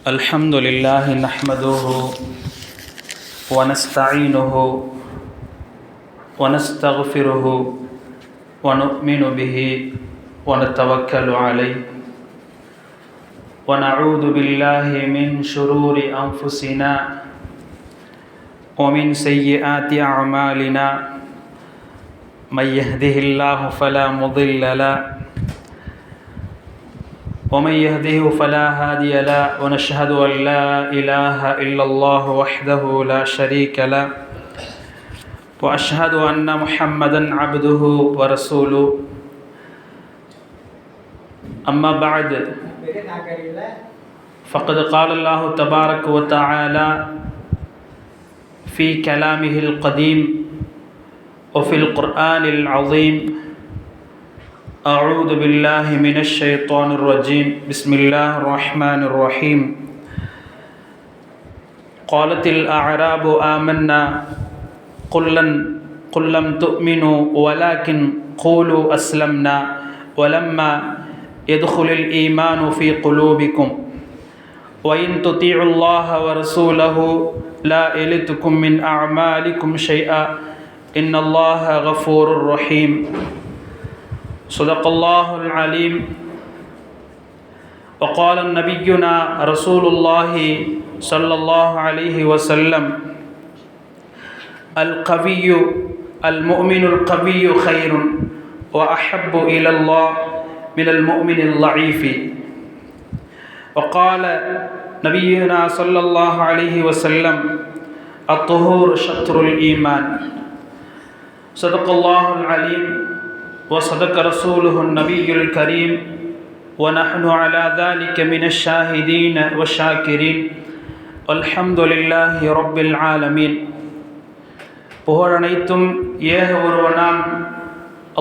الحمد لله نحمده ونستعينه ونستغفره ونؤمن به ونتوكل عليه ونعوذ بالله من شرور أنفسنا ومن سيئات أعمالنا من يهده الله فلا مضل له ومن يهده فلا هادي له ونشهد أن لا إله إلا الله وحده لا شريك له وأشهد أن محمدا عبده ورسوله أما بعد فقد قال الله تبارك وتعالى في كلامه القديم وفي القرآن العظيم أعوذ بالله من الشيطان الرجيم بسم الله الرحمن الرحيم قالت الأعراب آمنا قل لم تؤمنوا ولكن قولوا أسلمنا ولما يدخل الإيمان في قلوبكم وإن تطيعوا الله ورسوله لا يلتكم من أعمالكم شيئا إن الله غفور رحيم صدق الله العليم وقال نبينا رسول الله صلى الله عليه وسلم القوي المؤمن القوي خير وأحب إلى الله من المؤمن الضعيف وقال نبينا صلى الله عليه وسلم الطهور شطر الإيمان صدق الله العليم وصدق رسوله النبي الكريم ونحن على ذلك من الشاهدين والشاكرين والحمد لله رب العالمين புகழனைத்தும் ஏக ஒருவனாம்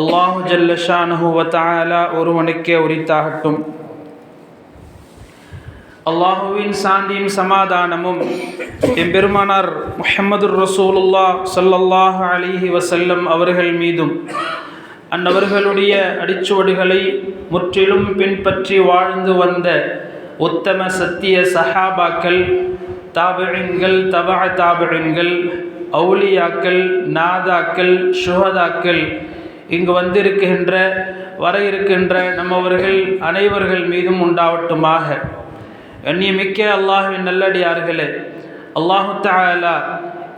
அல்லாஹு ஜல்ல ஷானஹு வ தஆலா ஒருவனுக்கே உரித்தாகட்டும். அல்லாஹுவின் சாந்தியும் சமாதானமும் எம்பெருமானார் முஹம்மது ரசூலுல்லாஹ் ஸல்லல்லாஹு அலைஹி வஸல்லம் அவர்கள் மீதும் அன்னவர்களுடைய அடிச்சுவடுகளை முற்றிலும் பின்பற்றி வாழ்ந்து வந்த உத்தம சத்திய சஹாபாக்கள், தாபிஈன்கள், தபஅ தாபிஈன்கள், அவுலியாக்கள், நாதாக்கள், ஷுஹதாக்கள், இங்கு வந்திருக்கின்ற வர இருக்கின்ற நம்மவர்கள் அனைவர்கள் மீதும் உண்டாவட்டுமாக. கண்ணியமிக்க அல்லாஹ்வின் நல்லடியார்களே, அல்லாஹு தஆலா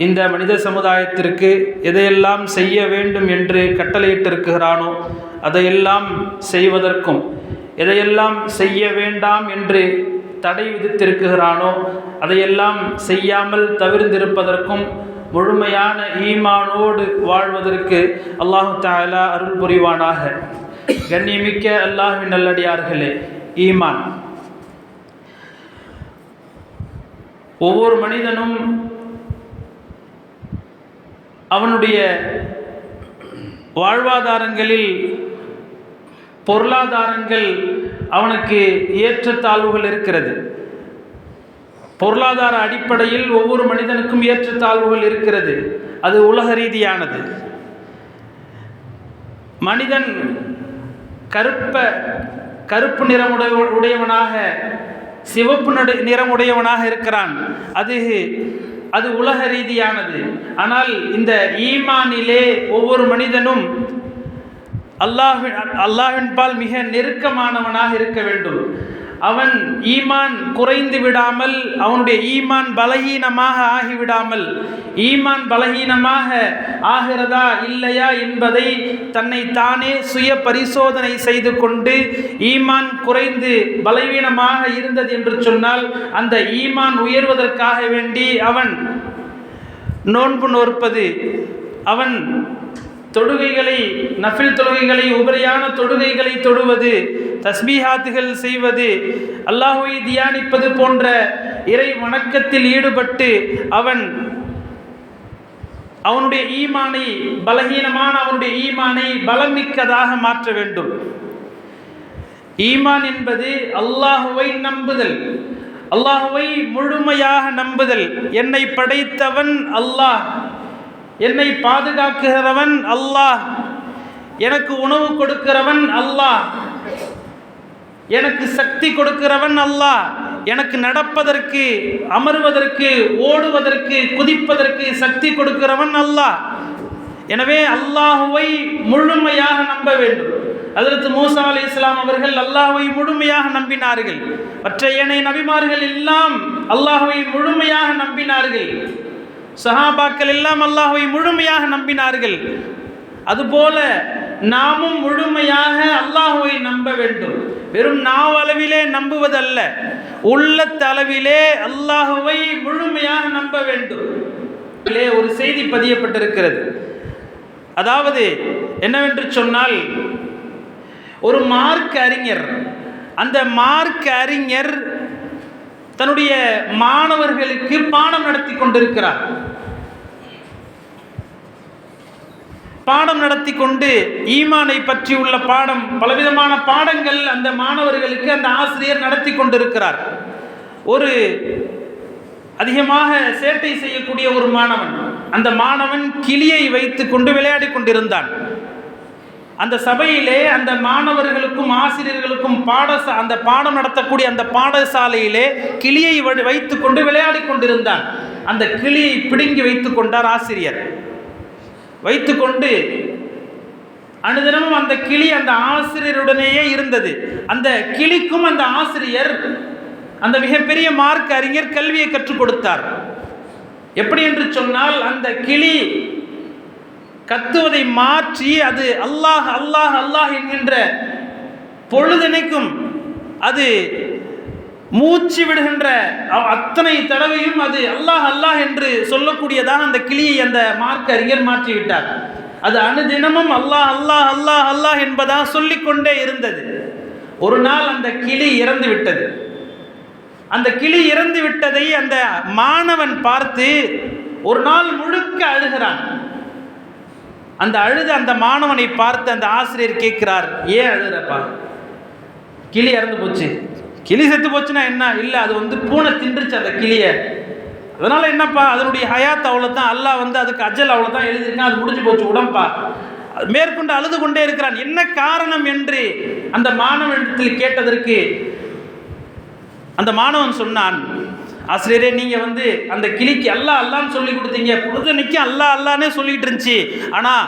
இந்த மனித சமுதாயத்திற்கு எதையெல்லாம் செய்ய வேண்டும் என்று கட்டளையிட்டிருக்கிறானோ அதையெல்லாம் செய்வதற்கும், எதையெல்லாம் செய்ய வேண்டாம் என்று தடை விதித்திருக்கிறானோ அதையெல்லாம் செய்யாமல் தவிர்ந்திருப்பதற்கும் முழுமையான ஈமானோடு வாழ்வதற்கு அல்லாஹு தஆலா அருள் புரிவானாக. கண்ணியமிக்க அல்லாஹ்வின் நல்லடியார்களே, ஈமான் ஒவ்வொரு மனிதனும் அவனுடைய வாழ்வாதாரங்களில் பொருளாதாரங்கள் அவனுக்கு ஏற்றத்தாழ்வுகள் இருக்கிறது. பொருளாதார அடிப்படையில் ஒவ்வொரு மனிதனுக்கும் ஏற்றத்தாழ்வுகள் இருக்கிறது. அது உலக ரீதியானது. மனிதன் கருப்பு நிறமுடையவனாக சிவப்பு நிறமுடையவனாக இருக்கிறான். அது உலக ரீதியானது. ஆனால் இந்த ஈமானிலே ஒவ்வொரு மனிதனும் அல்லாஹ்வின் பால் மிக நெருக்கமானவனாக இருக்க வேண்டும். அவன் ஈமான் குறைந்து விடாமல், அவனுடைய ஈமான் பலகீனமாக ஆகிவிடாமல், ஈமான் பலகீனமாக ஆகிறதா இல்லையா என்பதை தன்னை தானே சுய பரிசோதனை செய்து கொண்டு, ஈமான் குறைந்து பலவீனமாக இருந்தது என்று சொன்னால் அந்த ஈமான் உயர்வதற்காக வேண்டி அவன் நோன்பு நோற்பது, அவன் தொழுகைகளை, நஃபில் தொழுகைகளை, உபரியான தொழுகைகளை தொழுவது, தஸ்பீஹாத்துகள் செய்வது, அல்லாஹ்வை தியானிப்பது போன்ற இறை வணக்கத்தில் ஈடுபட்டு அவனுடைய ஈமானை பலகீனமான அவனுடைய ஈமானை பலமிக்கதாக மாற்ற வேண்டும். ஈமான் என்பது அல்லாஹ்வை நம்புதல், அல்லாஹ்வை முழுமையாக நம்புதல். என்னை படைத்தவன் அல்லாஹ், என்னை பாதுகாக்கிறவன் அல்லாஹ், எனக்கு உணவு கொடுக்கிறவன் அல்லாஹ், எனக்கு சக்தி கொடுக்கிறவன் அல்லாஹ், எனக்கு நடப்பதற்கு, அமர்வதற்கு, ஓடுவதற்கு, குதிப்பதற்கு சக்தி கொடுக்கிறவன் அல்லாஹ். எனவே அல்லாஹுவை முழுமையாக நம்ப வேண்டும். ஹஜ்ரத் மூசா அலைஹிஸ்ஸலாம் அவர்கள் அல்லாஹுவை முழுமையாக நம்பினார்கள். மற்ற ஏனைய நபிமார்கள் எல்லாம் அல்லாஹுவை முழுமையாக நம்பினார்கள். சஹாபாக்கள் எல்லாம் அல்லாஹுவை முழுமையாக நம்பினார்கள். அதுபோல நாமும் முழுமையாக அல்லாஹுவை நம்ப வேண்டும். வெறும் நாவளவிலே நம்புவதல்ல, உள்ளத்தளவிலே அல்லாஹுவை முழுமையாக நம்ப வேண்டும். ஒரு செய்தி பதியப்பட்டிருக்கிறது. அதாவது என்னவென்று சொன்னால், ஒரு மார்க்க அறிஞர், அந்த மார்க்க அறிஞர் தன்னுடைய மாணவர்களுக்கு பாடம் நடத்தி கொண்டிருக்கிறார். பாடம் நடத்தி கொண்டு ஈமானை பற்றி உள்ள பாடம், பலவிதமான பாடங்கள் அந்த மாணவர்களுக்கு அந்த ஆசிரியர் நடத்தி கொண்டிருக்கிறார். ஒரு அதிகமாக சேட்டை செய்யக்கூடிய ஒரு மாணவன், அந்த மாணவன் கிளியை வைத்து கொண்டு விளையாடி கொண்டிருந்தான். அந்த சபையிலே அந்த மாணவர்களுக்கும் ஆசிரியர்களுக்கும் அந்த பாடம் நடத்தக்கூடிய அந்த பாடசாலையிலே கிளியை வைத்து கொண்டு விளையாடி கொண்டிருந்தான். அந்த கிளியை பிடுங்கி வைத்து கொண்டார் ஆசிரியர். வைத்துக்கொண்டு அனுதினமும் அந்த கிளி அந்த ஆசிரியருடனேயே இருந்தது. அந்த கிளிக்கும் அந்த ஆசிரியர், அந்த மிகப்பெரிய மார்க்க அறிஞர் கல்வியை கற்றுக் கொடுத்தார். எப்படி என்று சொன்னால், அந்த கிளி கத்துவதை மாற்றி அது அல்லாஹ் அல்லாஹ் அல்லாஹ் என்கின்ற பொழுதனைக்கும் அது மூச்சு விடுகின்ற அத்தனை தடவையும் அது அல்லாஹ் அல்லாஹ் என்று சொல்லக்கூடியதாக அந்த கிளியை அந்த மார்க்க அறிஞர் மாற்றிவிட்டார். அது அனுதினமும் அல்லாஹ் அல்லாஹ் அல்லாஹ் அல்லாஹ் என்பதாக சொல்லிக்கொண்டே இருந்தது. ஒரு நாள் அந்த கிளி இறந்து விட்டது. அந்த கிளி இறந்து விட்டதை அந்த மாணவன் பார்த்து ஒரு நாள் முழுக்க அழுகிறான். அந்த அந்த மாணவனை பார்த்து அந்த ஆசிரியர் கேட்கிறார், ஏன் அழுகிறப்பா? கிளி இறந்து போச்சு. கிளி செத்து போச்சுன்னா என்ன? இல்லை, அது பூனை தின்றுச்சு அந்த கிளியை. அதனால் என்னப்பா, அதனுடைய ஹயாத் அவ்வளோதான், அல்லாஹ் அதுக்கு அஜல் அவ்வளோதான் எழுதியிருக்கான், அது முடிஞ்சு போச்சு உடம்பா. மேற்கொண்டு அழுது கொண்டே இருக்கிறான். என்ன காரணம் என்று அந்த மாணவனிடத்தில் கேட்டதற்கு அந்த மாணவன் சொன்னான், ஆசிரியரே, நீங்கள் அந்த கிளிக்கு அல்லாஹ் அல்லான்னு சொல்லி கொடுத்தீங்க, பொழுதுனைக்கும் அல்லாஹ் அல்லான்னே சொல்லிகிட்டு இருந்துச்சு. ஆனால்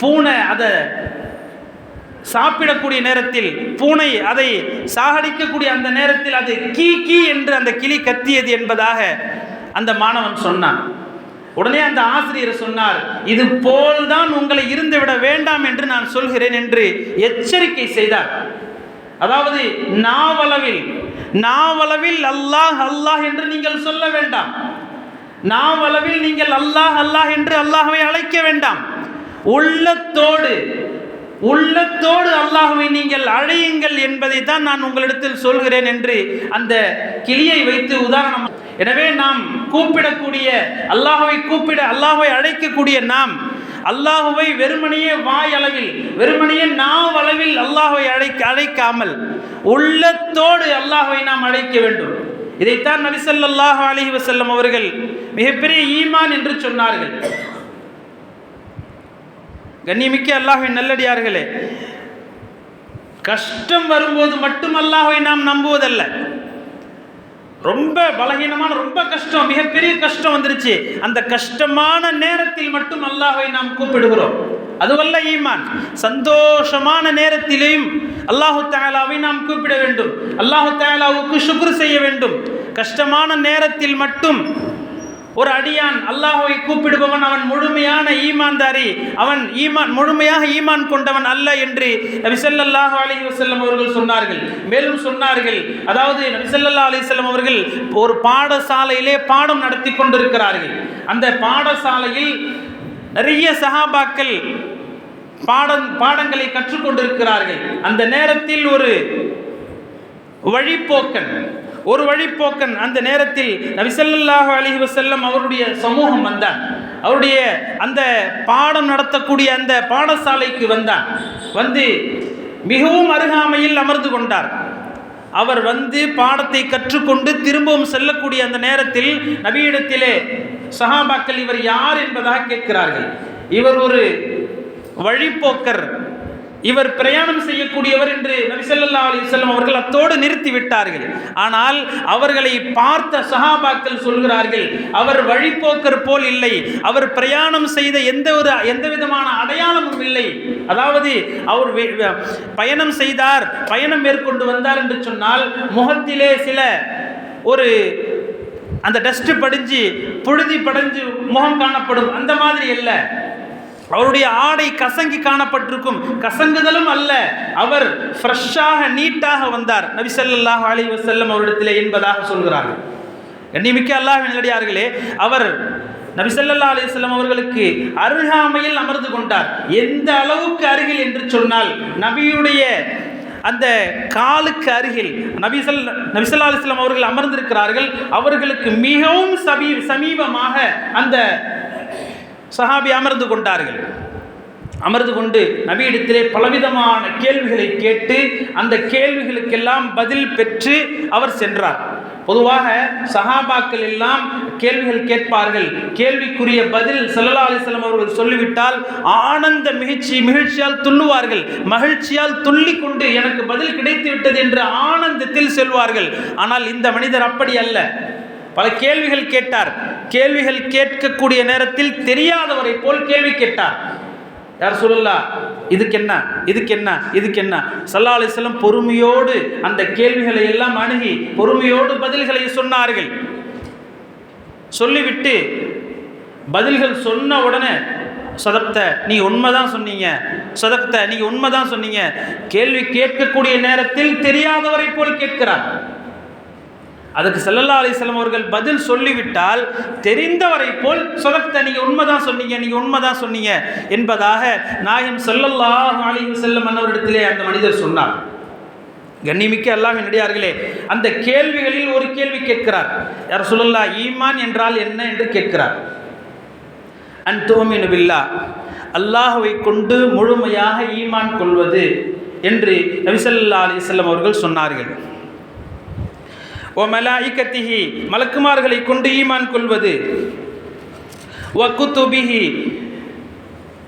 பூனை அதை சாப்பிடக்கூடிய நேரத்தில், பூனை அதை சாகடிக்கக்கூடிய அந்த நேரத்தில் அது கீ கீ என்று அந்த கிளி கத்தியது என்பதாக அந்த மாணவன் சொன்னான். உடனே அந்த ஆசிரியர் சொன்னார், இது போல்தான் உங்களை இருந்துவிட வேண்டாம் என்று நான் சொல்கிறேன் என்று எச்சரிக்கை செய்தார். அதாவது நாவளவில் அல்லாஹ் அல்லாஹ் என்று நீங்கள் சொல்ல வேண்டாம். நாவளவில் நீங்கள் அல்லாஹ் அல்லாஹ் என்று அல்லாஹ்வை அழைக்க வேண்டாம். உள்ளத்தோடு அல்லாஹ்வை நீங்கள் அழையுங்கள் என்பதை தான் நான் உங்களிடத்தில் சொல்கிறேன் என்று அந்த கிளியை வைத்து உதாரணம். எனவே நாம் கூப்பிடக்கூடிய அல்லாஹ்வை அழைக்கக்கூடிய நாம் அல்லாஹுவை வெறுமனையே வாய் அளவில், வெறுமனையே நாவளவில் அல்லாஹுவை அழைக்காமல் உள்ளத்தோடு அல்லாஹுவை நாம் அழைக்க வேண்டும். இதைத்தான் நபி ஸல்லல்லாஹு அலைஹி வஸல்லம் அவர்கள் மிகப்பெரிய ஈமான் என்று சொன்னார்கள். கண்ணியமிக்க அல்லாஹ்வின் நல்லடியார்களே, கஷ்டம் வரும்போது மட்டும் அல்லாஹ்வை நாம் நம்புவதல்ல. ரொம்ப பலகீனமான, ரொம்ப கஷ்டம், மிகப்பெரிய கஷ்டம் வந்துருச்சு, அந்த கஷ்டமான நேரத்தில் மட்டும் அல்லாஹ்வை நாம் கூப்பிடுகிறோம். அதுவல்ல ஈமான். சந்தோஷமான நேரத்திலேயும் அல்லாஹு தஆலாவை நாம் கூப்பிட வேண்டும். அல்லாஹு தஆலாவுக்கு ஷுக்ர் செய்ய வேண்டும். கஷ்டமான நேரத்தில் மட்டும் ஒரு அடியான் அல்லாஹ்வை கூப்பிடுபவன் அவன் முழுமையான ஈமான்தாரி, அவன் முழுமையாக ஈமான் கொண்டவன் அல்ல என்று நபி ஸல்லல்லாஹு அலைஹி வஸல்லம் அவர்கள் சொன்னார்கள். மேலும் சொன்னார்கள், அதாவது நபி ஸல்லல்லாஹு அலைஹி வஸல்லம் அவர்கள் ஒரு பாடசாலையிலே பாடம் நடத்தி கொண்டிருக்கிறார்கள். அந்த பாடசாலையில் நிறைய சஹாபாக்கள் பாடங்களை கற்றுக்கொண்டிருக்கிறார்கள். அந்த நேரத்தில் ஒரு வழிப்போக்கன் அந்த நேரத்தில் நபி ஸல்லல்லாஹு அலைஹி வஸல்லம் அவருடைய சமூகம் வந்தான். அவருடைய அந்த பாடம் நடத்தக்கூடிய அந்த பாடசாலைக்கு வந்தான். மிகவும் அருகாமையில் அமர்ந்து கொண்டார். அவர் பாடத்தை கற்றுக்கொண்டு திரும்பவும் செல்லக்கூடிய அந்த நேரத்தில் நபியிடத்திலே சஹாபாக்கள் இவர் யார் என்பதாக கேட்கிறார்கள். இவர் ஒரு வழிப்போக்கர், இவர் பிரயாணம் செய்யக்கூடியவர் என்று நபி ஸல்லல்லாஹு அலைஹி வஸல்லம் அவர்கள் அத்தோடு நிறுத்தி விட்டார்கள். ஆனால் அவர்களை பார்த்த சஹாபாக்கள் சொல்கிறார்கள், அவர் வழிபோக்கர் போல் இல்லை, அவர் பிரயாணம் செய்த எந்த விதமான அடையாளமும் இல்லை. அதாவது அவர் பயணம் செய்தார், பயணம் மேற்கொண்டு வந்தார் என்று சொன்னால் முகத்திலே சில ஒரு அந்த டஸ்ட் படிஞ்சு புழுதி படைஞ்சு முகம் காணப்படும், அந்த மாதிரி அல்ல. அவருடைய ஆடை கசங்கி காணப்பட்டிருக்கும், கசங்குதலும் அல்ல, அவர் ஃப்ரெஷ்ஷாக நீட்டாக வந்தார் நபி ஸல்லல்லாஹு அலைஹி வஸல்லம் அவரிடத்திலே என்பதாக சொல்கிறார்கள். கண்ணியமிக்க அல்லாஹ்வின் நல்லடியார்களே, அவர் நபி ஸல்லல்லாஹு அலைஹி வஸல்லம் அவர்களுக்கு அருகாமையில் அமர்ந்து கொண்டார். எந்த அளவுக்கு அருகில் என்று சொன்னால், நபியுடைய அந்த காலுக்கு அருகில் நபி ஸல்லல்லாஹு அலைஹி வஸல்லம் அவர்கள் அமர்ந்திருக்கிறார்கள். அவர்களுக்கு மிகவும் சமீபமாக அந்த சஹாபி அமர்ந்து கொண்டார்கள். அமர்ந்து கொண்டு நபியிடத்திலே பலவிதமான கேள்விகளை கேட்டு அந்த கேள்விகளுக்கெல்லாம் பதில் பெற்று அவர் சென்றார். பொதுவாக சஹாபாக்கள் எல்லாம் கேள்விகள் கேட்பார்கள், கேள்விக்குரிய பதில் ஸல்லல்லாஹு அலைஹி வஸல்லம் அவர்கள் சொல்லிவிட்டால் ஆனந்த மகிழ்ச்சியால் துள்ளுவார்கள், மகிழ்ச்சியால் துள்ளி கொண்டு எனக்கு பதில் கிடைத்து விட்டது என்று ஆனந்தத்தில் செல்வார்கள். ஆனால் இந்த மனிதர் அப்படி அல்ல. பல கேள்விகள் கேட்டார். கேள்விகள் கேட்கக்கூடிய நேரத்தில் தெரியாதவரை போல் கேள்வி கேட்டார். யார் சொல்லலாம், இதுக்கு என்ன, இதுக்கு என்ன, இதுக்கு என்ன? ஸல்லல்லாஹு அலைஹி வஸல்லம் பொறுமையோடு அந்த கேள்விகளை எல்லாம் அணுகி பொறுமையோடு பதில்களை சொன்னார்கள். சொல்லிவிட்டு பதில்கள் சொன்ன உடனே, சதக்த, நீ உண்மைதான் சொன்னீங்க, சதக்த, நீங்க உண்மைதான் சொன்னீங்க. கேள்வி கேட்கக்கூடிய நேரத்தில் தெரியாதவரை போல் கேட்கிறார். அதுக்கு ஸல்லல்லாஹு அலைஹி வஸல்லம் அவர்கள் பதில் சொல்லிவிட்டால் தெரிந்தவரை போல் சதக்த, நீங்க உண்மைதான் சொன்னீங்க, நீங்க உண்மைதான் சொன்னீங்க என்பதாக நாயகம் ஸல்லல்லாஹு அலைஹி வஸல்லம் அவரிடத்திலே அந்த மனிதர் சொன்னார். கண்ணியமிக்க அல்லாஹ்வின் நல்லடியார்களே, அந்த கேள்விகளில் ஒரு கேள்வி கேட்கிறார். யா ரசூலல்லாஹ், ஈமான் என்றால் என்ன என்று கேட்கிறார். அன் துமினு பில்லாஹ், அல்லாஹ்வை கொண்டு முழுமையாக ஈமான் கொள்வது என்று நபி ஸல்லல்லாஹு அலைஹி வஸல்லம் அவர்கள் சொன்னார்கள். ஓ மலாயிகத்திஹி, மலக்குமார்களை கொண்டு ஈமான் கொள்வது. வ குதுபிஹி,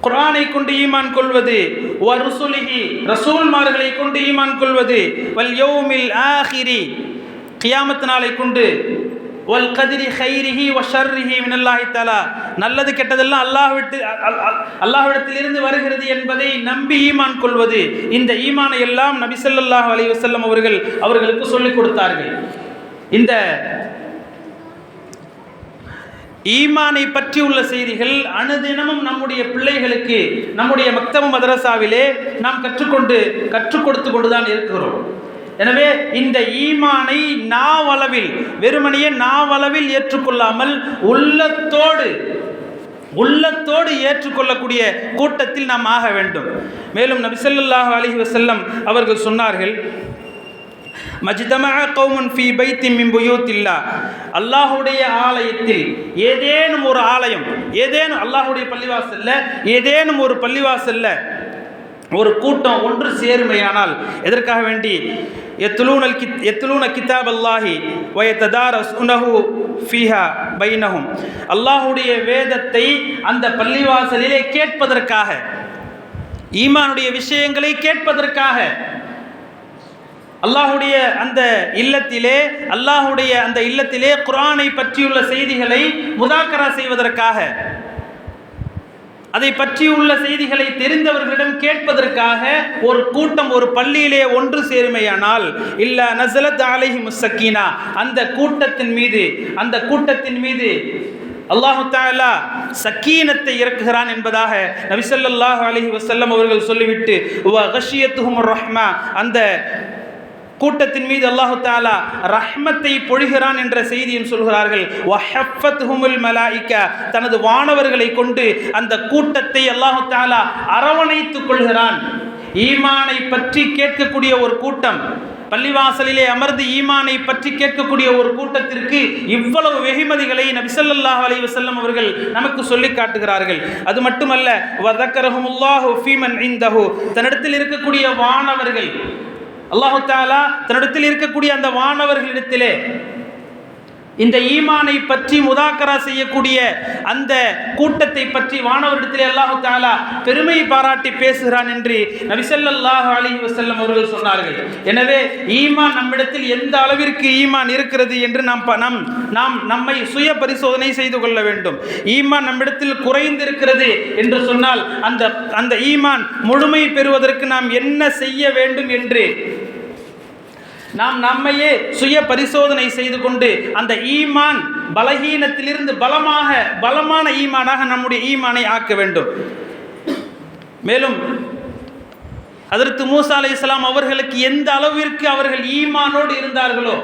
குர்ஆனை கொண்டு ஈமான் கொள்வது. வ ருசுலிஹி, ரசூல்மார்களை கொண்டு ஈமான் கொள்வது. வல் யௌமில் ஆஹிரி, கியாமத் நாளை கொண்டு. வல் கதிரி கைரிஹி வ ஷர்ரிஹி மினல்லாஹி தஆலா, நல்லது கெட்டதெல்லாம் அல்லாஹ்விடத்திலிருந்து வருகிறது என்பதை நம்பி ஈமான் கொள்வது. இந்த ஈமானை எல்லாம் நபி ஸல்லல்லாஹு அலைஹி வஸல்லம் அவர்களுக்கு சொல்லிக் கொடுத்தார்கள். இந்த ஈமானை பற்றி உள்ள செய்திகள் அனுதினமும் நம்முடைய பிள்ளைகளுக்கு நம்முடைய மக்தப மதரசாவிலே நாம் கற்றுக் கொடுத்து கொண்டுதான் இருக்கிறோம். எனவே இந்த ஈமானை நாவளவில், வெறுமனையே நாவளவில் ஏற்றுக்கொள்ளாமல் உள்ளத்தோடு ஏற்றுக்கொள்ளக்கூடிய கூட்டத்தில் நாம் ஆக வேண்டும். மேலும் நபி ஸல்லல்லாஹு அலைஹி வஸல்லம் அவர்கள் சொன்னார்கள், மஜ்தமஅ கௌமுன் ஃபீ பைத்தின் மின் புயூத்தில்லாஹ், அல்லாஹ்வுடைய ஆலயத்தில் ஏதேனும் ஒரு ஆலயம், ஏதேனும் அல்லாஹ்வுடைய பள்ளிவாசல்ல, ஏதேனும் ஒரு பள்ளிவாசல்ல ஒரு கூட்டம் ஒன்று சேருமையானால், எதற்காக வேண்டி, யத்லூன கிதாப் அல்லாஹி வ யததாரஸூனஹு ஃபீஹா பைனஹும், அல்லாஹ்வுடைய வேதத்தை அந்த பள்ளிவாசலிலே கேட்பதற்காக, ஈமானுடைய விஷயங்களை கேட்பதற்காக, அல்லாஹ்வுடைய அந்த இல்லத்திலே குர்ஆனை பற்றியுள்ள செய்திகளை முதாக்கரா செய்வதற்காக, அதை பற்றியுள்ள செய்திகளை தெரிந்தவர்களிடம் கேட்பதற்காக ஒரு கூட்டம் ஒரு பள்ளியிலே ஒன்று சேருமையானால், இல்லா நஸலத் அலைஹிமுஸ் ஸக்கீனா, அந்த கூட்டத்தின் மீது அல்லாஹு தஆலா சக்கீனத்தை இறக்குகிறான் என்பதாக நபி ஸல்லல்லாஹு அலைஹி வஸல்லம் அவர்கள் சொல்லிவிட்டு, வ கஷியத்துஹுமுர் ரஹ்மா, அந்த கூட்டத்தின் மீது அல்லாஹு தஆலா ரஹ்மத்தை பொழிகிறான் என்ற செய்தியும் சொல்கிறார்கள். வஹஃபத்ஹுமுல் மலாயிகா, தனது வானவர்களை கொண்டு அந்த கூட்டத்தை அல்லாஹு தஆலா அரவணைத்துக் கொள்கிறான். ஈமானை பற்றி கேட்கக்கூடிய ஒரு கூட்டம், பள்ளிவாசலிலே அமர்ந்து ஈமானை பற்றி கேட்கக்கூடிய ஒரு கூட்டத்திற்கு இவ்வளவு வெகுமதிகளை நபி ஸல்லல்லாஹு அலைஹி வஸல்லம் அவர்கள் நமக்கு சொல்லி காட்டுகிறார்கள். அது மட்டுமல்ல, வதக்கரஹுமுல்லாஹு ஃபீமன் இன்தஹு, தன்னிடத்தில் இருக்கக்கூடிய வானவர்கள், அல்லாஹு தஆலா தன்னிடத்தில் இருக்கக்கூடிய அந்த வானவர்களிடத்திலே இந்த ஈமானை பற்றி முதாக்கரா செய்யக்கூடிய அந்த கூட்டத்தை பற்றி வானவரிடத்திலே அல்லாஹு தஆலா பெருமை பாராட்டி பேசுகிறான் என்று நபி ஸல்லல்லாஹு அலைஹி வஸல்லம் அவர்கள் சொன்னார்கள். எனவே ஈமான் நம்மிடத்தில் எந்த அளவிற்கு ஈமான் இருக்கிறது என்று நாம் நம்மை சுய பரிசோதனை செய்து கொள்ள வேண்டும். ஈமான் நம்மிடத்தில் குறைந்திருக்கிறது என்று சொன்னால் அந்த ஈமான் முழுமை பெறுவதற்கு நாம் என்ன செய்ய வேண்டும் என்று நாம் நம்மையே சுய பரிசோதனை செய்து கொண்டு அந்த ஈமான் பலகீனத்திலிருந்து பலமான ஈமானாக நம்முடைய ஈமானை ஆக்க வேண்டும். மேலும் ஹஜ்ரத் மூஸா அலைஹிஸ்ஸலாம் அவர்களுக்கு எந்த அளவிற்கு அவர்கள் ஈமானோடு இருந்தார்களோ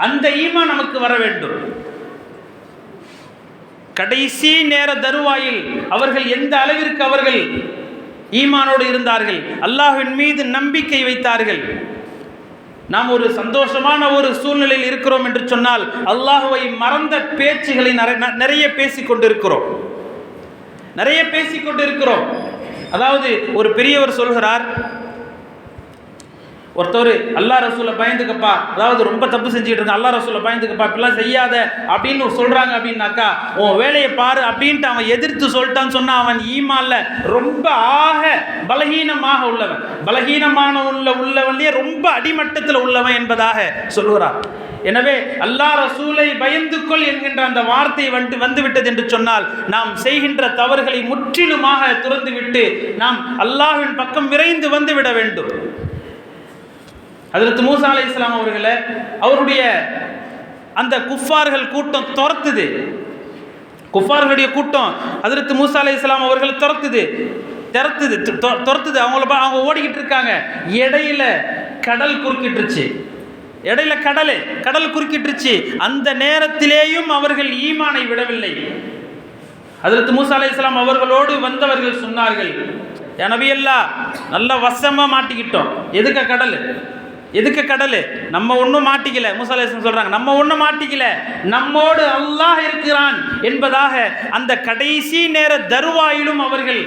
அந்த ஈமான் நமக்கு வர வேண்டும். கடைசி நேர தருவாயில் அவர்கள் எந்த அளவிற்கு அவர்கள் ஈமானோடு இருந்தார்கள், அல்லாஹ்வின் மீது நம்பிக்கை வைத்தார்கள். நாம் ஒரு சந்தோஷமான ஒரு சூழ்நிலையில் இருக்கிறோம் என்று சொன்னால் அல்லாஹ்வை மறந்த பேச்சுகளை நிறைய பேசிக்கொண்டிருக்கிறோம். அதாவது ஒரு பெரியவர் சொல்கிறார், ஒருத்தர் அல்லா ரசூலை பயந்துக்கப்பா, அதாவது ரொம்ப தப்பு செஞ்சுட்டு இருக்க, அல்லா ரசூலை பயந்துக்கப்பா, இப்படிலாம் செய்யாத அப்படின்னு சொல்றாங்க. அப்படின்னாக்கா உன் வேலையை பாரு அப்படின்ட்டு அவன் எதிர்த்து சொல்லிட்டான்னு சொன்னா அவன் ஈமான்ல ரொம்ப பலகீனமாக உள்ளவன், உள்ளவன்லயே ரொம்ப அடிமட்டத்தில் உள்ளவன் என்பதாக சொல்கிறார். எனவே அல்லா ரசூலை பயந்து கொள் என்கின்ற அந்த வார்த்தை வந்துவிட்டது என்று சொன்னால் நாம் செய்கின்ற தவறுகளை முற்றிலுமாக துறந்துவிட்டு நாம் அல்லாஹ்வின் பக்கம் விரைந்து வந்துவிட வேண்டும். ஹஜ்ரத் மூஸா அலைஹிஸ்ஸலாம் அவர்களை அவருடைய அந்த குஃபார்கள் கூட்டம் துரத்துது. குஃபார்களுடைய கூட்டம் ஹஜ்ரத் மூஸா அலைஹிஸ்ஸலாம் அவர்களை துரத்துது. அவங்க ஓடிக்கிட்டு இருக்காங்க. இடையில கடல் குறுக்கிட்டுருச்சு. அந்த நேரத்திலேயும் அவர்கள் ஈமானை விடவில்லை. ஹஜ்ரத் மூஸா அலைஹிஸ்ஸலாம் அவர்களோடு வந்தவர்கள் சொன்னார்கள், யா நபி அல்லாஹ், நல்ல வசமா மாட்டிக்கிட்டோம். எதுக்கு கடல்? நம்ம ஒன்றும் மாட்டிக்கல. மூஸா அலைஹிஸ்ஸலாம் சொல்றாங்க, நம்ம ஒன்றும் மாட்டிக்கல, நம்மோடு அல்லாஹ் இருக்கிறான் என்பதாக அந்த கடைசி நேர தருவாயிலும் அவர்கள்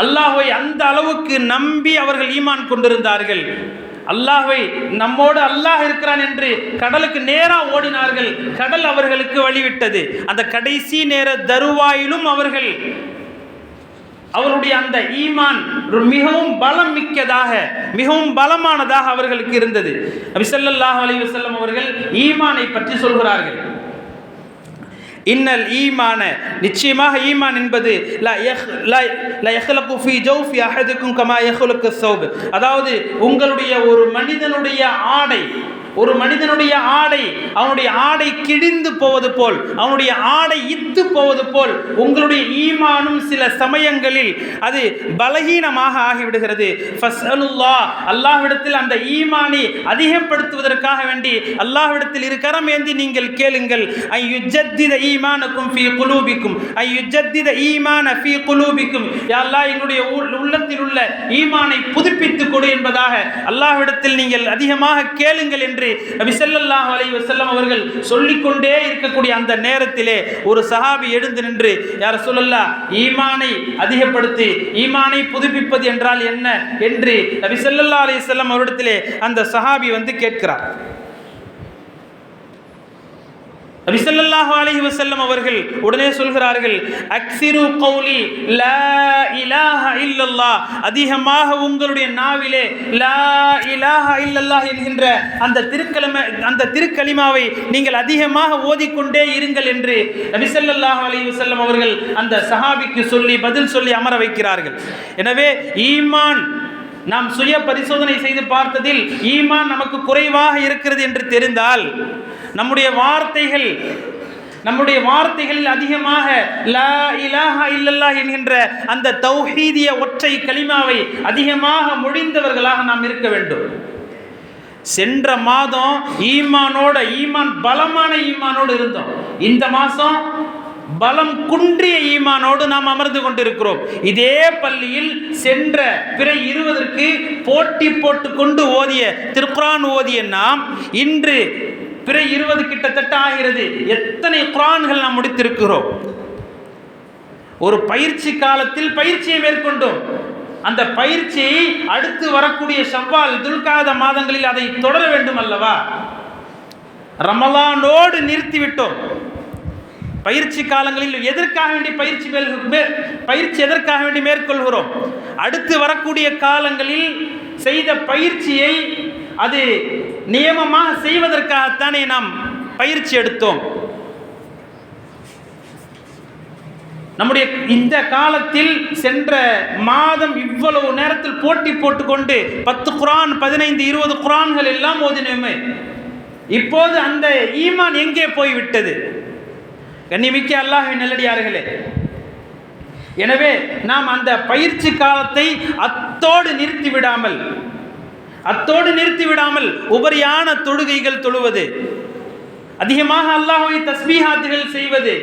அல்லாஹ்வை அந்த அளவுக்கு நம்பி அவர்கள் ஈமான் கொண்டிருந்தார்கள். அல்லாஹ்வை நம்மோடு அல்லாஹ் இருக்கிறான் என்று கடலுக்கு நேராக ஓடினார்கள். கடல் அவர்களுக்கு வழிவிட்டது. அந்த கடைசி நேர தருவாயிலும் அவருடைய அந்த ஈமான் மிகவும் பலம் மிக்கதாக, மிகவும் பலமானதாக அவர்களுக்கு இருந்தது. நபி ஸல்லல்லாஹு அலைஹி வஸல்லம் அவர்கள் ஈமானை பற்றி சொல்கிறார்கள், இன்னல் ஈமான, நிச்சயமாக ஈமான் என்பது லா யஹ்லகு ஃபீ ஜௌஃபி அஹதிக்கும் கமா யஹ்லகு ஸௌப், அதாவது உங்களுடைய ஒரு மனிதனுடைய ஆடை அவனுடைய ஆடை கிழிந்து போவது போல், அவனுடைய ஆடை இத்து போவது போல் உங்களுடைய ஈமானும் சில சமயங்களில் அது பலகீனமாக ஆகிவிடுகிறது. ஃபஸ்அலுல்லாஹ், அல்லாஹ்விடத்தில் அந்த ஈமானை அதிகப்படுத்துவதற்காக வேண்டி அல்லாஹ்விடத்தில் இருக்கரம் ஏந்தி நீங்கள் கேளுங்கள். ஐயுஜத்தித ஈமானக்கும் ஃபீ குலூபிக்கும், ஐயுஜத்தித ஈமான ஃபீ குலூபிக்கும், யா அல்லாஹ் எங்களுடைய உள்ளத்தில் உள்ள ஈமானை புதுப்பித்துக் கொடு என்பதாக அல்லாஹ்விடத்தில் நீங்கள் அதிகமாக கேளுங்கள் என்று நபி ஸல்லல்லாஹு அலைஹி வஸல்லம் அவர்கள் சொல்லிக்கொண்டே இருக்கக்கூடிய அந்த நேரத்திலே ஒரு சஹாபி எழுந்து நின்று, யா ரசூலல்லாஹ், ஈமானை அதிகப்படுத்தி ஈமானை புதுப்பிப்பது என்றால் என்ன என்று நபி ஸல்லல்லாஹு அலைஹி வஸல்லம் அவரிடத்திலே அந்த சஹாபி வந்து கேட்கிறார். நபி ஸல்லல்லாஹு அலைஹி வஸல்லம் அவர்கள் உடனே சொல்கிறார்கள், அக்ஸிரு கௌலி லா இலாஹ இல்லல்லாஹ், அதிகமாக உங்களுடைய நாவிலே லா இலாஹ இல்லல்லாஹ் என்கின்ற அந்த திருக்கலிமாவை நீங்கள் அதிகமாக ஓதிக்கொண்டே இருங்கள் என்று நபி ஸல்லல்லாஹு அலைஹி வஸல்லம் அவர்கள் அந்த சஹாபிக்கு பதில் சொல்லி அமர வைக்கிறார்கள். எனவே ஈமான் நாம் சுய பரிசோதனை செய்து பார்த்ததில் ஈமான் நமக்கு குறைவாக இருக்கிறது என்று தெரிந்தால் நம்முடைய வார்த்தைகளில் அதிகமாக லா இலாஹா இல்லல்லாஹ் என்கின்ற அந்த தௌஹீதிய ஒற்றை கலிமாவை அதிகமாக மொழிந்தவர்களாக நாம் இருக்க வேண்டும். சென்ற மாதம் பலமான ஈமானோடு இருந்தோம். இந்த மாதம் பலம் குன்றிய ஈமானோடு நாம் அமர்ந்து கொண்டிருக்கிறோம். இதே பள்ளியில் சென்ற பிறை 20 போட்டி போட்டுக்கொண்டு திருக்குர்ஆன் ஓதிய நாம் இன்று பிறை 20 கிட்டத்தட்ட ஆகிறது. எத்தனை குர்ஆன்கள் நாம் முடித்திருக்கிறோம்? ஒரு பயிற்சி காலத்தில் பயிற்சியை மேற்கொண்டோம். அந்த பயிற்சியை அடுத்து வரக்கூடிய ஷவ்வால், துல்காத மாதங்களில் அதை தொடர வேண்டும் அல்லவா? ரமலானோடு நிறுத்திவிட்டோம். பயிற்சி காலங்களில் எதற்காக வேண்டி பயிற்சி எதற்காக வேண்டி மேற்கொள்கிறோம்? அடுத்து வரக்கூடிய காலங்களில் செய்த பயிற்சியை அது நியமமாக செய்வதற்காகத்தானே நாம் பயிற்சி எடுத்தோம். நம்முடைய இந்த காலத்தில் சென்ற மாதம் இவ்வளவு நேரத்தில் போட்டி போட்டுக்கொண்டு 10 குர்ஆன் 15 20 குர்ஆன்கள் எல்லாம் ஓதினோமே. இப்போது அந்த ஈமான் எங்கே போய்விட்டது? கண்ணியமிக்க அல்லாஹ்வின் நல்லடியார்களே, எனவே நாம் அந்த பயிற்சி காலத்தை அத்தோடு நிறுத்திவிடாமல் உபரியான தொழுகைகள் தொழுவது, அதிகமாக அல்லாஹ்வை தஸ்பீஹாத்துகள் செய்வது,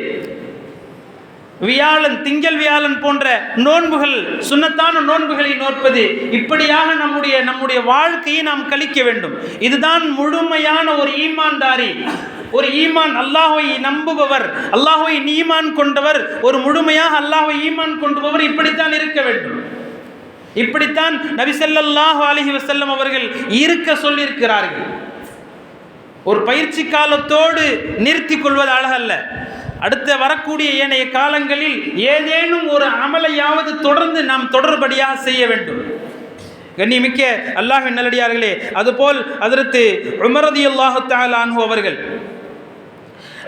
திங்கள் வியாழன் போன்ற நோன்புகள், சுன்னத்தான நோன்புகளை நோற்பது, இப்படியாக நம்முடைய வாழ்க்கையை நாம் கழிக்க வேண்டும். இதுதான் முழுமையான ஒரு ஈமான்தாரி, ஒரு ஈமான் அல்லாஹ்வை நம்புபவர், அல்லாஹ்வை ஈமான் கொண்டவர், ஒரு முழுமையாக அல்லாஹ்வை ஈமான் கொண்டவர் இப்படித்தான் இருக்க வேண்டும். இப்படித்தான் நபி ஸல்லல்லாஹு அலைஹி வஸல்லம் அவர்கள் இருக்க சொல்லியிருக்கிறார்கள். ஒரு பயிற்சி காலத்தோடு நிறுத்தி கொள்வது அழகல்ல. அடுத்த வரக்கூடிய ஏனைய காலங்களில் ஏதேனும் ஒரு அமலையாவது தொடர்ந்து நாம் தொடர்படியாக செய்ய வேண்டும். கண்ணியமிக்க அல்லாஹ்வின் நல்லடியார்களே, அதுபோல் ஹஜ்ரத் உமர் ரலியல்லாஹு தஆலா அன்ஹு அவர்கள்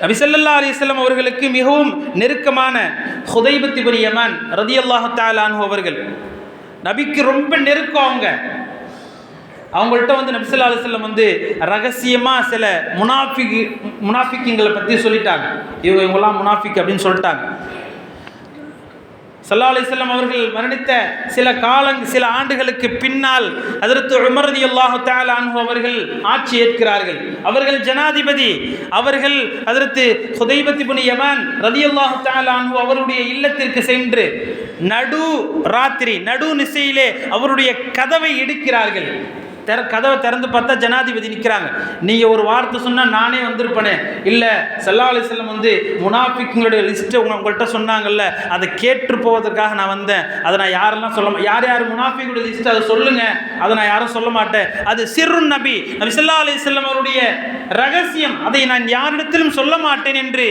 நபி ஸல்லல்லாஹு அலைஹி வஸல்லம் அவர்களுக்கு மிகவும் நெருக்கமான ஹுதைபத் இப்னு யமான் ரலியல்லாஹு தஆலா அன்ஹு அவர்கள் நபிக்கு ரொம்ப நெருக்கம். அவங்கள்ட்ட நபி ஸல்லல்லாஹு அலைஹி வஸல்லம் ரகசியமாக சில முனாஃபிக்குங்களை பற்றி சொல்லிட்டாங்க. இவங்கெல்லாம் முனாஃபிக் அப்படின்னு சொல்லிட்டாங்க. ஸல்லல்லாஹு அலைஹி வஸல்லம் அவர்கள் மரணித்த சில ஆண்டுகளுக்கு பின்னால் ஹஜ்ரத் உமர் ரலியல்லாஹு தஆலா அன்ஹு அவர்கள் ஆட்சி ஏற்கிறார்கள். அவர்கள் ஜனாதிபதி. அவர்கள் ஹஜ்ரத் ஹுதைபத் இப்னு யமான் ரலியல்லாஹு தஆலா அன்ஹு அவருடைய இல்லத்திற்கு சென்று நடு நிசையிலே அவருடைய கதவை இடிக்கிறார்கள். கதவை திறந்து பார்த்தா ஜனாதிபதி நிற்கிறாங்க. நீங்கள் ஒரு வார்த்தை சொன்னால் நானே வந்திருப்பேனே. இல்லை, ஸல்லல்லாஹு அலைஹி வஸல்லம் முனாஃபிக்குங்களுடைய லிஸ்ட்டை உங்கள்கிட்ட சொன்னாங்கல்ல, அதை கேட்டு போவதற்காக நான் வந்தேன். அதை நான் யாரெல்லாம் யார் முனாஃபிக்குடைய லிஸ்ட்டு அதை சொல்லுங்கள், அதை நான் யாரும் சொல்ல மாட்டேன். அது சிர்ருன் நபி ஸல்லல்லாஹு அலைஹி வஸல்லம் அவருடைய ரகசியம், அதை நான் யாரிடத்திலும் சொல்ல மாட்டேன் என்று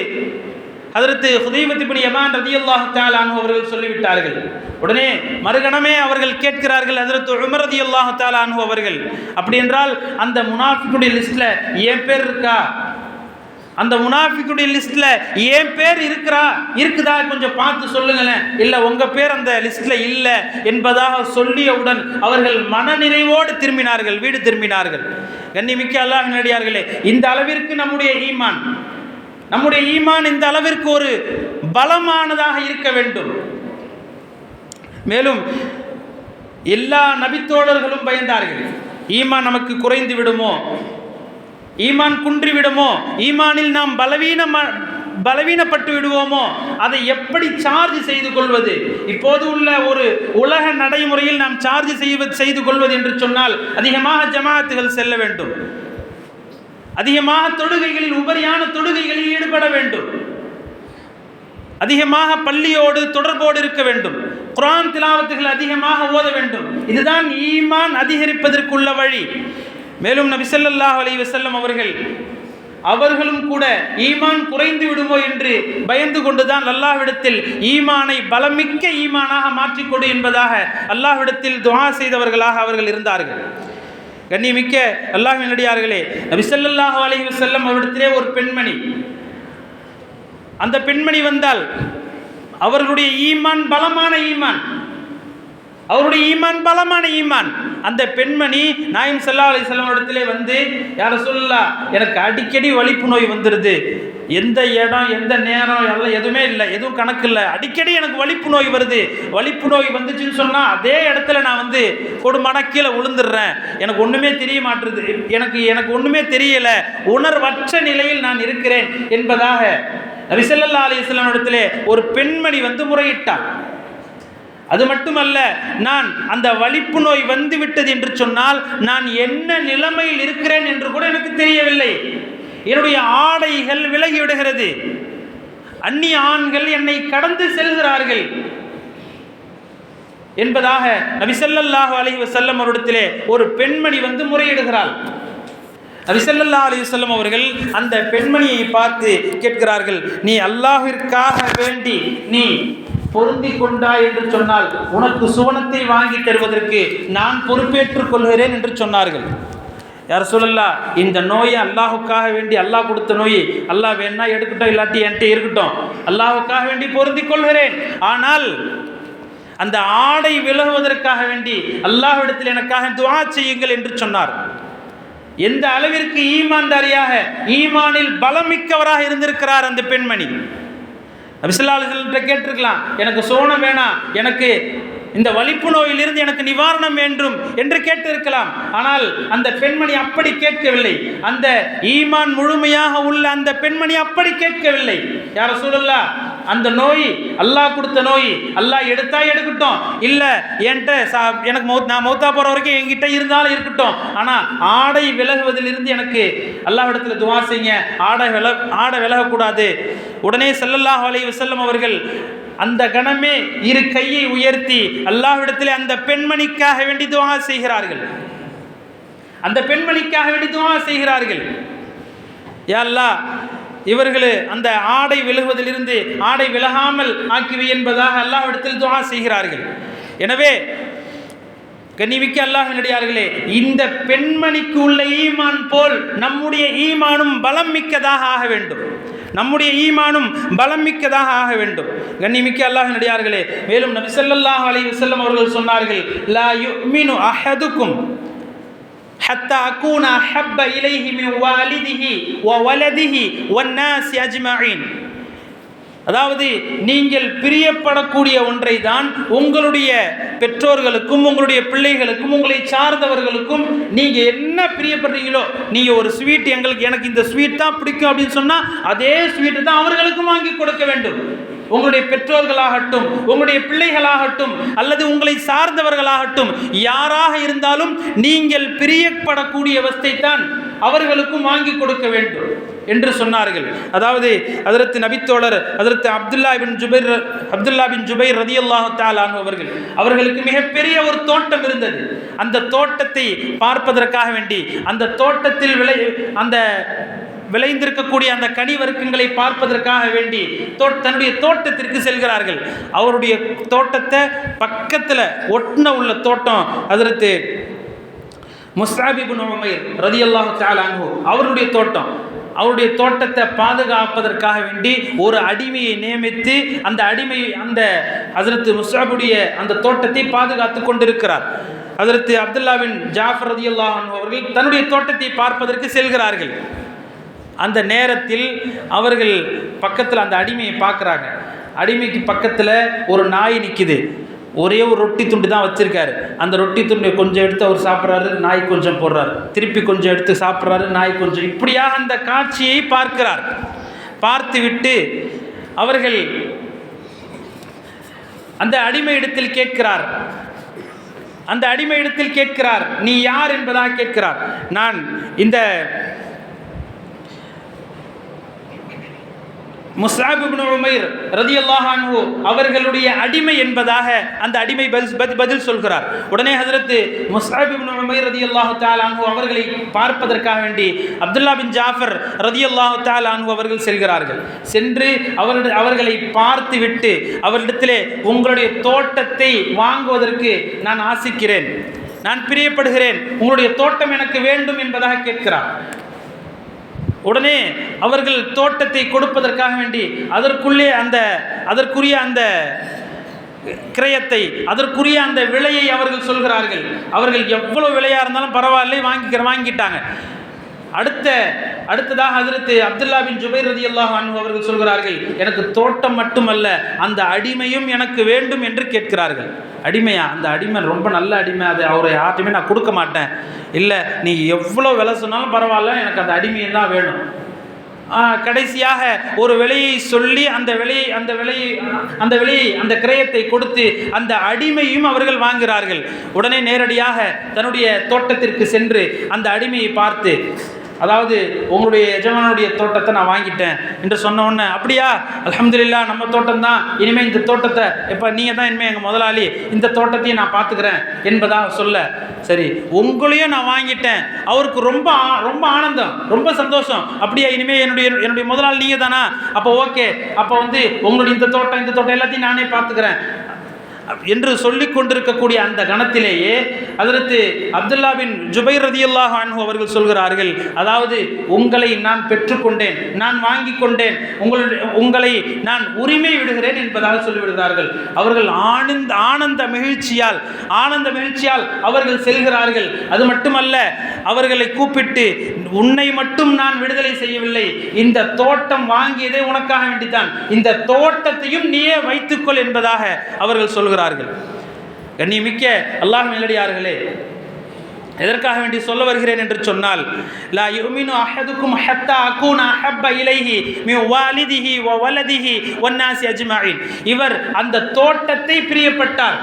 ஹஜ்ரத் ஹுதைபத் இப்னு யமான் ரலியல்லாஹு தஆலா அன்ஹு அவர்கள் சொல்லிவிட்டார்கள். உடனே மறுகணமே அவர்கள் கேட்கிறார்கள் ஹஜ்ரத் உமர் ரலியல்லாஹு தஆலா அன்ஹு அவர்கள், அப்படி என்றால் அந்த முனாஃபிக்குடைய லிஸ்ட்டில் என் பேர் இருக்கா? அந்த முனாஃபிக்குடைய லிஸ்ட்டில் என் பேர் இருக்குதா? கொஞ்சம் பார்த்து சொல்லுங்களேன். இல்லை, உங்கள் பேர் அந்த லிஸ்ட்டில் இல்லை என்பதாக சொல்லியவுடன் அவர்கள் மனநிறைவோடு வீடு திரும்பினார்கள். கண்ணியமிக்க அல்லாஹ்வின் நல்லடியார்களே, இந்த அளவிற்கு நம்முடைய ஈமான் இந்த அளவிற்கு ஒரு பலமானதாக இருக்க வேண்டும். மேலும் எல்லா நபித்தோழர்களும் பயந்தார்கள். ஈமான் நமக்கு குறைந்து விடுமோ, ஈமான் குன்றி விடுமோ, ஈமானில் நாம் பலவீனப்பட்டு விடுவோமோ, அதை எப்படி சார்ஜ் செய்து கொள்வது? இப்போது உள்ள ஒரு உலக நடைமுறையில் நாம் சார்ஜ் செய்து கொள்வது என்று சொன்னால் அதிகமாக ஜமாஅத்துகள் செல்ல வேண்டும், அதிகமாக தொழுகைகளில் உபரியான தொழுகைகளில் ஈடுபட வேண்டும், அதிகமாக பள்ளியோடு தொடர்போடு இருக்க வேண்டும், குர்ஆன் திலாவத்துகள் அதிகமாக ஓத வேண்டும். இதுதான் ஈமான் அதிகரிப்பதற்குள்ள வழி. மேலும் நபி ஸல்லல்லாஹு அலைஹி வஸல்லம் அவர்களும் கூட ஈமான் குறைந்து விடுமோ என்று பயந்து கொண்டுதான் அல்லாஹ்விடத்தில் ஈமானை பலமிக்க ஈமானாக மாற்றிக்கொடு என்பதாக அல்லாஹ்விடத்தில் துஆ செய்தவர்களாக அவர்கள் இருந்தார்கள். கண்ணியமிக்க அல்லாஹ்வின் நல்லடியார்களே, நபி ஸல்லல்லாஹு அலைஹி வஸல்லம் அவரிடத்திலே ஒரு பெண்மணி, அந்த பெண்மணி வந்தால் அவர்களுடைய ஈமான் பலமான ஈமான், அந்த பெண்மணி நாயகம் ஸல்லல்லாஹு அலைஹி வஸல்லம் இடத்திலே யா ரசூலுல்லாஹ், எனக்கு அடிக்கடி வலிப்பு நோய் வந்துடுது, எந்த இடம் எந்த நேரம் எல்லாம் எதுவுமே இல்லை, எதுவும் கணக்கு இல்லை, அடிக்கடி எனக்கு வலிப்பு நோய் வருது. வலிப்பு நோய் வந்துச்சுன்னு சொன்னால் அதே இடத்துல நான் கொடுமடா கீழே விழுந்துடுறேன், எனக்கு ஒன்றுமே தெரிய மாட்டுறது, எனக்கு ஒன்றுமே தெரியலை, உணர்வற்ற நிலையில் நான் இருக்கிறேன் என்பதாக நபி ஸல்லல்லாஹு அலைஹி வஸல்லம் இடத்திலே ஒரு பெண்மணி முறையிட்டாள். அது மட்டுமல்ல, நான் அந்த வலிப்பு நோய் வந்துவிட்டது என்று சொன்னால் நான் என்ன நிலைமையில் இருக்கிறேன் என்று கூட எனக்கு தெரியவில்லை, என்னுடைய ஆடைகள் விலகி விடுகிறது, அந்நிய ஆண்கள் என்னை கடந்து செல்கிறார்கள் என்பதாக நபி ஸல்லல்லாஹு அலைஹி வஸல்லம் அவரிடத்திலே ஒரு பெண்மணி முறையிடுகிறாள். நபி ஸல்லல்லாஹு அலைஹி வஸல்லம் அவர்கள் அந்த பெண்மணியை பார்த்து கேட்கிறார்கள், நீ அல்லாஹ்விற்காக வேண்டி நீ பொருந்தி கொண்டாய் என்று சொன்னால் உனக்கு சுவனத்தை வாங்கி தருவதற்கு நான் பொறுப்பேற்றுக் கொள்கிறேன் என்று சொன்னார்கள். யா ரசூலல்லாஹ், இந்த நோயை அல்லாஹுக்காக வேண்டி, அல்லாஹ் கொடுத்த நோயை அல்லாஹ் வேணா எடுக்கட்டும், இல்லாட்டி என்கிட்ட இருக்கட்டும், அல்லாஹுக்காக வேண்டி பொருந்தி கொள்கிறேன். ஆனால் அந்த ஆடை விலகுவதற்காக வேண்டி அல்லாஹ்விடத்தில் எனக்காக துஆ செய்யுங்கள் என்று சொன்னார். எந்த அளவிற்கு ஈமான்தாரியாக, ஈமானில் பலமிக்கவராக இருந்திருக்கிறார் அந்த பெண்மணி. நபி ஸல்லல்லாஹு அலைஹி வஸல்லம் கேட்டிருக்கலாம், எனக்கு சோனம் வேணாம், எனக்கு இந்த வலிப்பு நோயிலிருந்து எனக்கு நிவாரணம் வேண்டும் என்று கேட்டிருக்கலாம். ஆனால் அந்த பெண்மணி அப்படி கேட்கவில்லை. அந்த ஈமான் முழுமையாக உள்ள அந்த பெண்மணி அப்படி கேட்கவில்லை. யா ரசூலல்லாஹ், அந்த நோய் அல்லாஹ் கொடுத்த நோய், அல்லாஹ் எடுத்தா எடுக்கட்டும், இல்லை என்கிட்ட எனக்கு நான் மௌத்தா போகிற வரைக்கும் என்கிட்ட இருந்தாலும் இருக்கட்டும், ஆனால் ஆடை விலகுவதிலிருந்து எனக்கு அல்லாஹ்விடத்தில் துஆ செய்யுங்க, ஆடை விலகக்கூடாது. உடனே ஸல்லல்லாஹு அலைஹி வஸல்லம் அவர்கள் அந்த கணமே இரு கையை உயர்த்தி அல்லாஹ்விடத்தில் அந்த பெண்மணிக்காக வேண்டி துஆ செய்கிறார்கள். அந்த பெண்மணிக்காக வேண்டி துஆ செய்கிறார்கள். யா அல்லாஹ், இவர்கள் அந்த ஆடை விலகுவதிலிருந்து ஆடை விலகாமல் ஆக்கிவை என்பதாக அல்லாஹ்விடத்தில் துஆ செய்கிறார்கள். எனவே கண்ணிமிக்க அல்லாஹ்வினடியார்களே, இந்த பெண்மணிக்கு உள்ள ஈமான் போல் நம்முடைய ஈமானும் பலம் மிக்கதாக ஆக வேண்டும். நம்முடைய ஈமானும் பலம் மிக்கதாக ஆக வேண்டும். கண்ணிமிக்க அல்லாஹ்வினடியார்களே, மேலும் நபி ஸல்லல்லாஹு அலைஹி வஸல்லம் அவர்கள் சொன்னார்கள், லா யுமினு அஹதுக்கும் ஹத்தா அகூன அஹப்ப இலைஹி மின் வாலிதிஹி வ வலதிஹி வன்னாஸி அஜ்மஈன். அதாவது, நீங்கள் பிரியப்படக்கூடிய ஒன்றை தான் உங்களுடைய பெற்றோர்களுக்கும் உங்களுடைய பிள்ளைகளுக்கும் உங்களை சார்ந்தவர்களுக்கும் நீங்கள் என்ன பிரியப்படுறீங்களோ, நீங்கள் ஒரு ஸ்வீட் எனக்கு இந்த ஸ்வீட் தான் பிடிக்கும் அப்படின்னு சொன்னால் அதே ஸ்வீட்டு தான் அவர்களுக்கும் வாங்கி கொடுக்க வேண்டும். உங்களுடைய பெற்றோர்களாகட்டும், உங்களுடைய பிள்ளைகளாகட்டும், அல்லது உங்களை சார்ந்தவர்களாகட்டும், யாராக இருந்தாலும் நீங்கள் பிரியப்படக்கூடிய வஸ்தை தான் அவர்களுக்கும் வாங்கி கொடுக்க வேண்டும் என்று சொன்னார்கள். அதாவது ஹஜ்ரத் நபித்தோழர் ஹஜ்ரத் அப்துல்லா பின் ஜுபைர் ரலியல்லாஹு தஆலா அன்ஹு அவர்களுக்கு மிகப்பெரிய ஒரு தோட்டம் இருந்தது. அந்த தோட்டத்தை பார்ப்பதற்காக வேண்டி, அந்த தோட்டத்தில் விளைந்திருக்கக்கூடிய அந்த கனி வர்க்கங்களை பார்ப்பதற்காக வேண்டி தன்னுடைய தோட்டத்திற்கு செல்கிறார்கள். அவருடைய தோட்டத்தை பக்கத்தில் ஒட்டின உள்ள தோட்டம் ஹஜ்ரத் முஸ்அப் இப்னு உமைர் ரலியல்லாஹு தஆலா அன்ஹு அவருடைய தோட்டம். அவருடைய தோட்டத்தை பாதுகாப்பதற்காக வேண்டி ஒரு அடிமையை நியமித்து அந்த ஹஜ்ரத் முஸ்அபுடைய அந்த தோட்டத்தை பாதுகாத்து கொண்டிருக்கிறார். ஹஜ்ரத் அப்துல்லா பின் ஜாஃபர் ரலியல்லாஹு அன்ஹு அவர்கள் தன்னுடைய தோட்டத்தை பார்ப்பதற்கு செல்கிறார்கள். அந்த நேரத்தில் அவர்கள் பக்கத்தில் அந்த அடிமையை பார்க்குறாங்க. அடிமைக்கு பக்கத்தில் ஒரு நாய் நிற்கிது. ஒரே ஒரு ரொட்டி துண்டு தான் வச்சுருக்காரு. அந்த ரொட்டி துண்டை கொஞ்சம் எடுத்து அவர் சாப்பிட்றாரு, நாய் கொஞ்சம் போடுறாரு, திருப்பி கொஞ்சம் எடுத்து சாப்பிட்றாரு, நாய் கொஞ்சம். இப்படியாக அந்த காட்சியை பார்க்கிறார். பார்த்து விட்டு அவர்கள் அந்த அடிமையிடத்தில் கேட்கிறார், நீ யார் என்பதாக கேட்கிறார். நான் இந்த முஸ்அப் இப்னு உமைர் ரலியல்லாஹு அன்ஹு அவர்களுடைய அடிமை என்பதாக அந்த அடிமை பதில் சொல்கிறார். உடனே ஹஜ்ரத் முஸ்அப் இப்னு உமைர் ரலியல்லாஹு தஆலா அன்ஹு அவர்களை பார்ப்பதற்காக வேண்டி அப்துல்லா பின் ஜாஃபர் ரலியல்லாஹு தஆலா அன்ஹு அவர்கள் செல்கிறார்கள். சென்று அவர்களை பார்த்து விட்டு அவரிடத்திலே, உங்களுடைய தோட்டத்தை வாங்குவதற்கு நான் ஆசிக்கிறேன், நான் பிரியப்படுகிறேன், உங்களுடைய தோட்டம் எனக்கு வேண்டும் என்பதாக கேட்கிறார். உடனே அவர்கள் தோட்டத்தை கொடுப்பதற்காக வேண்டி அதற்குரிய அந்த கிரயத்தை, அதற்குரிய அந்த விலையை அவர்கள் சொல்கிறார்கள். அவர்கள் எவ்வளவு விலையாக இருந்தாலும் பரவாயில்லை, வாங்கிட்டாங்க. அடுத்ததாக ஹஜ்ரத் அப்துல்லா பின் ஜுபைர் ரலியல்லாஹு அன்ஹு அவர்கள் சொல்கிறார்கள், எனக்கு தோட்டம் மட்டுமல்ல, அந்த அடிமையும் எனக்கு வேண்டும் என்று கேட்கிறார்கள். அடிமையா? அந்த அடிமை ரொம்ப நல்ல அடிமை, அது அவரை யார்ட்டுமே நான் கொடுக்க மாட்டேன். இல்லை, நீ எவ்வளோ விலை சொன்னாலும் பரவாயில்ல, எனக்கு அந்த அடிமையை தான் வேணும். கடைசியாக ஒரு விலையை சொல்லி அந்த கிரயத்தை கொடுத்து அந்த அடிமையும் அவர்கள் வாங்குகிறார்கள். உடனே நேரடியாக தன்னுடைய தோட்டத்திற்கு சென்று அந்த அடிமையை பார்த்து, அதாவது உங்களுடைய எஜமானுடைய தோட்டத்தை நான் வாங்கிட்டேன் என்று சொன்ன உடனே, அப்படியா, அல்ஹம்துலில்லாஹ், நம்ம தோட்டம் தான், இனிமேல் இந்த தோட்டத்தை எப்போ நீங்கள் தான் இனிமேல் எங்கள் முதலாளி, இந்த தோட்டத்தையும் நான் பார்த்துக்கிறேன் என்பதாக சொல்ல, சரி உங்களையும் நான் வாங்கிட்டேன், அவருக்கு ரொம்ப ரொம்ப ஆனந்தம், ரொம்ப சந்தோஷம். அப்படியா, இனிமேல் என்னுடைய முதலாளி நீங்கள் தானா, அப்போ ஓகே, அப்போ உங்களுடைய இந்த தோட்டம் எல்லாத்தையும் நானே பார்த்துக்கிறேன் என்று சொல்லிக் கொண்டிருக்கக்கூடிய அந்த கணத்திலேயே ஹஜ்ரத் அப்துல்லா பின் ஜுபைர் ரலியல்லாஹு அன்ஹு அவர்கள் சொல்கிறார்கள், அதாவது உங்களை நான் பெற்றுக்கொண்டேன், நான் வாங்கி கொண்டேன், உங்களை நான் உரிமை விடுகிறேன் என்பதாக சொல்லிவிடுகிறார்கள். அவர்கள் ஆனந்த மகிழ்ச்சியால் அவர்கள் செல்கிறார்கள். அது மட்டுமல்ல, அவர்களை கூப்பிட்டு, உன்னை மட்டும் நான் விடுதலை செய்யவில்லை, இந்த தோட்டம் வாங்கியதே உனக்காக வேண்டித்தான், இந்த தோட்டத்தையும் நீயே வைத்துக்கொள் என்பதாக அவர்கள் சொல்கிறார்கள். கண்ணியமிக்க அல்லாஹ்வின் நல்லடியார்களே, எதற்காக வேண்டி சொல்ல வருகிறேன் என்று சொன்னால், லா யுமினு அஹதுக்கும் ஹத்தா அகூன அஹப்ப இலைஹி மின் வாலிதிஹி வ வலதிஹி வன்னாஸி அஜ்மஈன். இவர் அந்த தோட்டத்தை பிரியப்பட்டார்,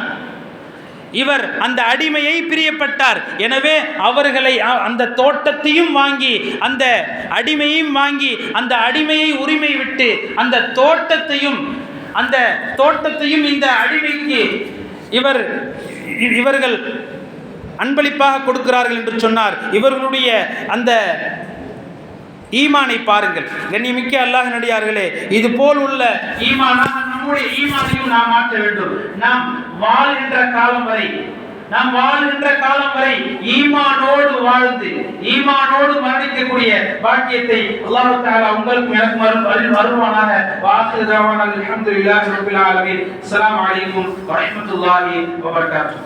இவர் அந்த அடிமையை பிரியப்பட்டார். எனவே அவர்களை அந்த தோட்டத்தையும் வாங்கி, அந்த அடிமையையும் வாங்கி, அந்த அடிமையை உரிமை விட்டு அந்த தோட்டத்தையும் இந்த அடிமைக்கு இவர்கள் அன்பளிப்பாக கொடுக்கிறார்கள் என்று சொன்னார். இவர்களுடைய அந்த ஈமானை பாருங்கள். கண்ணியமிக்க அல்லாஹ்வின் அடியார்களே, இது போல் உள்ள ஈமானாக நம்முடைய ஈமானையும் நாம் மாற்ற வேண்டும். நாம் வாழ்கின்ற காலம் வரை ஈமானோடு வாழ்ந்து ஈமானோடு மரணிக்கக்கூடிய பாக்கியத்தை அல்லாஹ் தஆலா உங்களுக்கும் எனக்கும் அருள்வானாக. வாஹிரு தஅவானா அல்ஹம்துலில்லாஹி ரப்பில் ஆலமீன். அஸ்ஸலாமு அலைக்கும் வ ரஹ்மத்துல்லாஹி வ பரகாத்துஹு.